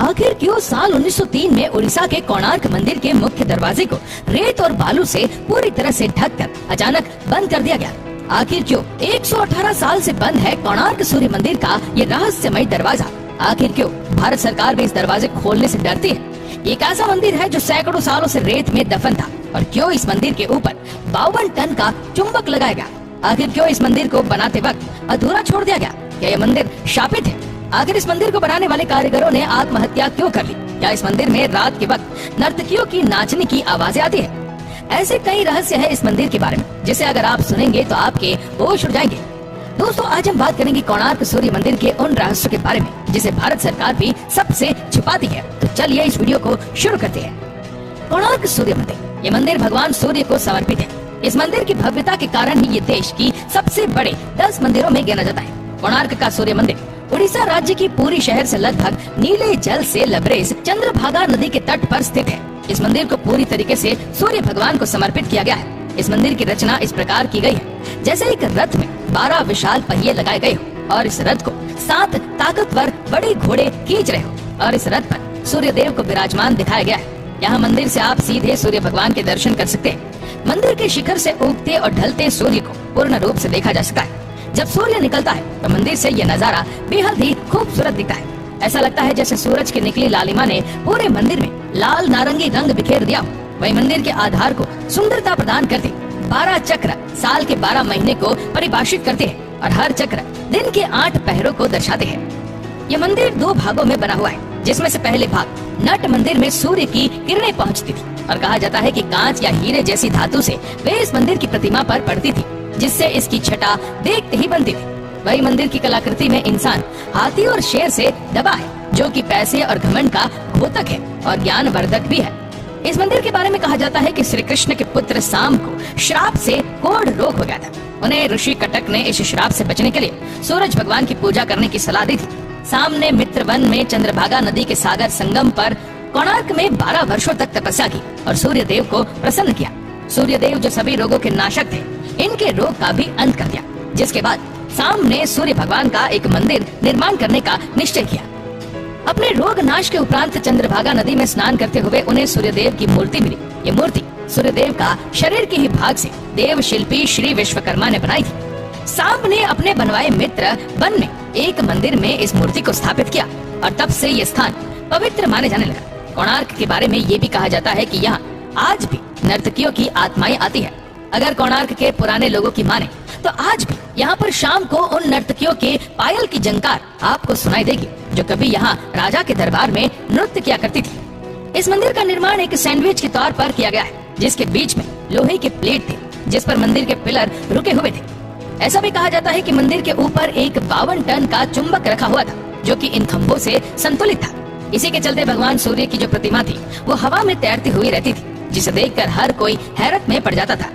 आखिर क्यों साल 1903 में उड़ीसा के कोणार्क मंदिर के मुख्य दरवाजे को रेत और बालू से पूरी तरह से ढककर अचानक बंद कर दिया गया? आखिर क्यों 118 साल से बंद है कोणार्क सूर्य मंदिर का ये रहस्यमय दरवाजा? आखिर क्यों भारत सरकार भी इस दरवाजे खोलने से डरती है? ये एक ऐसा मंदिर है जो सैकड़ों सालों से रेत में दफन था, और क्यों इस मंदिर के ऊपर 52 टन का चुंबक लगाया गया? आखिर क्यों इस मंदिर को बनाते वक्त अधूरा छोड़ दिया गया? क्या यह मंदिर शापित है? आखिर इस मंदिर को बनाने वाले कारीगरों ने आत्महत्या क्यों कर ली? क्या इस मंदिर में रात के वक्त नर्तकियों की नाचने की आवाजें आती है? ऐसे कई रहस्य है इस मंदिर के बारे में, जिसे अगर आप सुनेंगे तो आपके होश उड़ जाएंगे। दोस्तों, आज हम बात करेंगे कोणार्क सूर्य मंदिर के उन रहस्यों के बारे में जिसे भारत सरकार भी सबसे छुपाती है। तो चलिए इस वीडियो को शुरू करते हैं। कोणार्क सूर्य मंदिर, ये मंदिर भगवान सूर्य को समर्पित है। इस मंदिर की भव्यता के कारण ही ये देश की सबसे बड़े 10 मंदिरों में गिना जाता है। कोणार्क का सूर्य मंदिर उड़ीसा राज्य की पूरी शहर से लगभग नीले जल से लबरेज चंद्रभागा नदी के तट पर स्थित है। इस मंदिर को पूरी तरीके से सूर्य भगवान को समर्पित किया गया है। इस मंदिर की रचना इस प्रकार की गई है जैसे एक रथ में 12 विशाल पहिए लगाए गए हो और इस रथ को 7 ताकतवर बड़े घोड़े खींच रहे हो और इस रथ पर सूर्य देव को विराजमान दिखाया गया है। यहाँ मंदिर से आप सीधे सूर्य भगवान के दर्शन कर सकते हैं। मंदिर के शिखर से उगते और ढलते सूर्य को पूर्ण रूप से देखा जा सकता है। जब सूर्य निकलता है तो मंदिर से यह नजारा बेहद ही खूबसूरत दिखता है। ऐसा लगता है जैसे सूरज की निकली लालिमा ने पूरे मंदिर में लाल नारंगी रंग बिखेर दिया हो। वही मंदिर के आधार को सुंदरता प्रदान करते 12 चक्र साल के 12 महीने को परिभाषित करते हैं और हर चक्र दिन के 8 पहरों को दर्शाते हैं। यह मंदिर 2 भागों में बना हुआ है, जिसमें से पहले भाग नट मंदिर में सूर्य की किरणें पहुंचती थी और कहा जाता है कि कांच या हीरे जैसी धातु से वे इस मंदिर की प्रतिमा पर पड़ती थी, जिससे इसकी छटा देखते ही बनती थी। वही मंदिर की कलाकृति में इंसान हाथी और शेर से दबा है, जो कि पैसे और घमंड का घोतक है और ज्ञान वर्धक भी है। इस मंदिर के बारे में कहा जाता है कि श्री कृष्ण के पुत्र साम को श्राप से कोढ़ रोग हो गया था। उन्हें ऋषि कटक ने इस श्राप से बचने के लिए सूरज भगवान की पूजा करने की सलाह दी थी। साम ने मित्रवन में चंद्रभागा नदी के सागर संगम पर कोणार्क में 12 वर्षों तक तपस्या की और सूर्य देव को प्रसन्न किया। सूर्य देव जो सभी रोगों के नाशक थे, इनके रोग का भी अंत कर दिया, जिसके बाद साम ने सूर्य भगवान का एक मंदिर निर्माण करने का निश्चय किया। अपने रोग नाश के उपरांत चंद्रभागा नदी में स्नान करते हुए उन्हें सूर्यदेव की मूर्ति मिली। ये मूर्ति सूर्यदेव का शरीर के ही भाग से देव शिल्पी श्री विश्वकर्मा ने बनाई थी। साम ने अपने बनवाए मित्र वन में एक मंदिर में इस मूर्ति को स्थापित किया और तब से ये स्थान पवित्र माने जाने लगा। कोणार्क के बारे में ये भी कहा जाता है कि यहाँ आज भी नर्तकियों की आत्माएं आती है। अगर कोणार्क के पुराने लोगों की माने तो आज भी यहाँ पर शाम को उन नर्तकियों के पायल की झंकार आपको सुनाई देगी, जो कभी यहाँ राजा के दरबार में नृत्य किया करती थी। इस मंदिर का निर्माण एक सैंडविच के तौर पर किया गया है, जिसके बीच में लोहे के प्लेट थे, जिस पर मंदिर के पिलर रुके हुए थे। ऐसा भी कहा जाता है कि मंदिर के ऊपर एक 52 टन का चुंबक रखा हुआ था, जो कि इन खंभों से संतुलित था। इसी के चलते भगवान सूर्य की जो प्रतिमा थी वो हवा में तैरती हुई रहती थी, जिसे देखकर हर कोई हैरत में पड़ जाता था।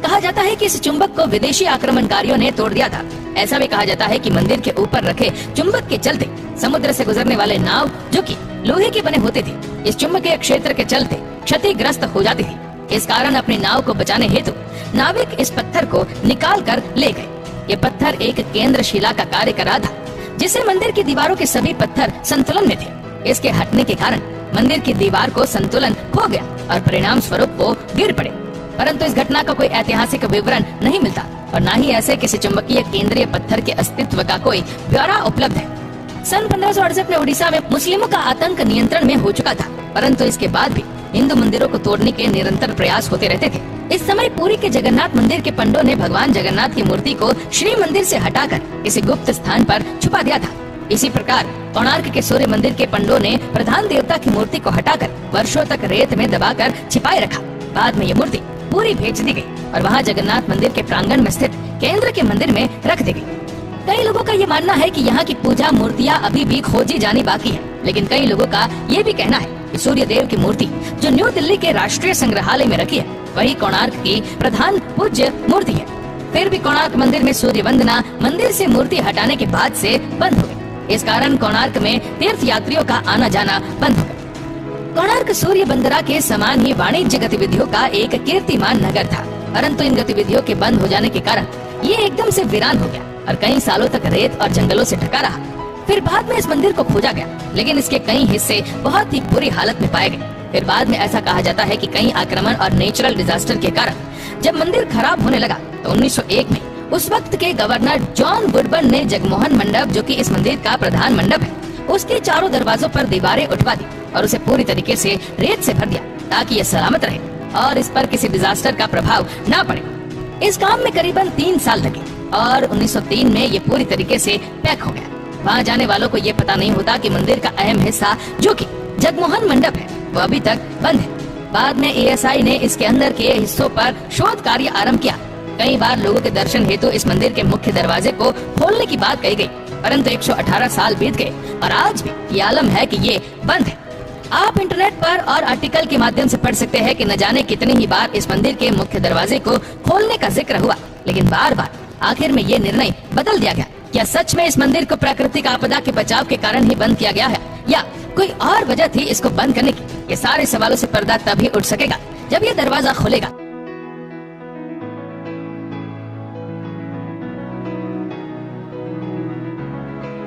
कहा जाता है कि इस चुंबक को विदेशी आक्रमणकारियों ने तोड़ दिया था। ऐसा भी कहा जाता है कि मंदिर के ऊपर रखे चुंबक के चलते समुद्र से गुजरने वाले नाव, जो कि लोहे के बने होते थे, इस चुंबकीय क्षेत्र के चलते क्षतिग्रस्त हो जाती थी। इस कारण अपनी नाव को बचाने हेतु नाविक इस पत्थर को निकाल कर ले गए। ये पत्थर एक केंद्र शिला का कार्य कर रहा था, जिससे मंदिर की दीवारों के सभी पत्थर संतुलन में थे। इसके हटने के कारण मंदिर की दीवार को संतुलन खो गया और परिणाम स्वरूप वो गिर पड़े। परंतु इस घटना का कोई ऐतिहासिक विवरण नहीं मिलता और न ही ऐसे किसी चुंबकीय केंद्रीय पत्थर के अस्तित्व का कोई ब्यौरा उपलब्ध है। सन 1568 में उड़ीसा में मुस्लिमों का आतंक नियंत्रण में हो चुका था, परंतु इसके बाद भी हिंदू मंदिरों को तोड़ने के निरंतर प्रयास होते रहते थे। इस समय पुरी के जगन्नाथ मंदिर के पंडों ने भगवान जगन्नाथ की मूर्ति को श्री मंदिर से हटाकर किसी गुप्त स्थान पर छुपा दिया था। इसी प्रकार कोणार्क के सूर्य मंदिर के पंडों ने प्रधान देवता की मूर्ति को हटाकर वर्षों तक रेत में दबाकर छिपाए रखा। बाद में ये मूर्ति पूरी भेज दी गई और वहाँ जगन्नाथ मंदिर के प्रांगण में स्थित केंद्र के मंदिर में रख दी गई। कई लोगों का ये मानना है कि यहाँ की पूजा मूर्तियाँ अभी भी खोजी जानी बाकी है, लेकिन कई लोगों का ये भी कहना है कि सूर्य देव की मूर्ति जो न्यू दिल्ली के राष्ट्रीय संग्रहालय में रखी है, वही कोणार्क की प्रधान पूज्य मूर्ति है। फिर भी कोणार्क मंदिर में सूर्य वंदना मंदिर से मूर्ति हटाने के बाद से बंद हो गई। इस कारण कोणार्क में तीर्थ यात्रियों का आना जाना बंद हो गया। कोणार्क सूर्य बंदरा के समान ही वाणिज्य गतिविधियों का एक कीर्तिमान नगर था, परंतु इन गतिविधियों के बंद हो जाने के कारण ये एकदम से वीरान हो गया और कई सालों तक रेत और जंगलों से ढका रहा। फिर बाद में इस मंदिर को खोजा गया, लेकिन इसके कई हिस्से बहुत ही बुरी हालत में पाए गए। फिर बाद में ऐसा कहा जाता है कि कई आक्रमण और नेचुरल डिजास्टर के कारण जब मंदिर खराब होने लगा तो 1901 में उस वक्त के गवर्नर जॉन वुडबर्न ने जगमोहन मंडप, जो कि इस मंदिर का प्रधान मंडप है, उसके चारों दरवाजों पर दीवारें उठवा दी और उसे पूरी तरीके से रेत से भर दिया ताकि ये सलामत रहे और इस पर किसी डिजास्टर का प्रभाव न पड़े। इस काम में करीबन 3 साल लगे और 1903 में ये पूरी तरीके से पैक हो गया। वहाँ जाने वालों को ये पता नहीं होता कि मंदिर का अहम हिस्सा, जो कि जगमोहन मंडप है, वो अभी तक बंद है। बाद में एएसआई ने इसके अंदर के हिस्सों पर शोध कार्य आरंभ किया। कई बार लोगों के दर्शन हेतु इस मंदिर के मुख्य दरवाजे को खोलने की बात कही गई, परंतु 118 साल बीत गए और आज भी ये आलम है कि ये बंद है। आप इंटरनेट पर और आर्टिकल के माध्यम से पढ़ सकते हैं कि न जाने कितनी ही बार इस मंदिर के मुख्य दरवाजे को खोलने का जिक्र हुआ, लेकिन बार बार आखिर में ये निर्णय बदल दिया गया। क्या सच में इस मंदिर को प्राकृतिक आपदा के बचाव के कारण ही बंद किया गया है या कोई और वजह थी इसको बंद करने की? ये सारे सवालों से पर्दा तभी उठ सकेगा जब ये दरवाजा खुलेगा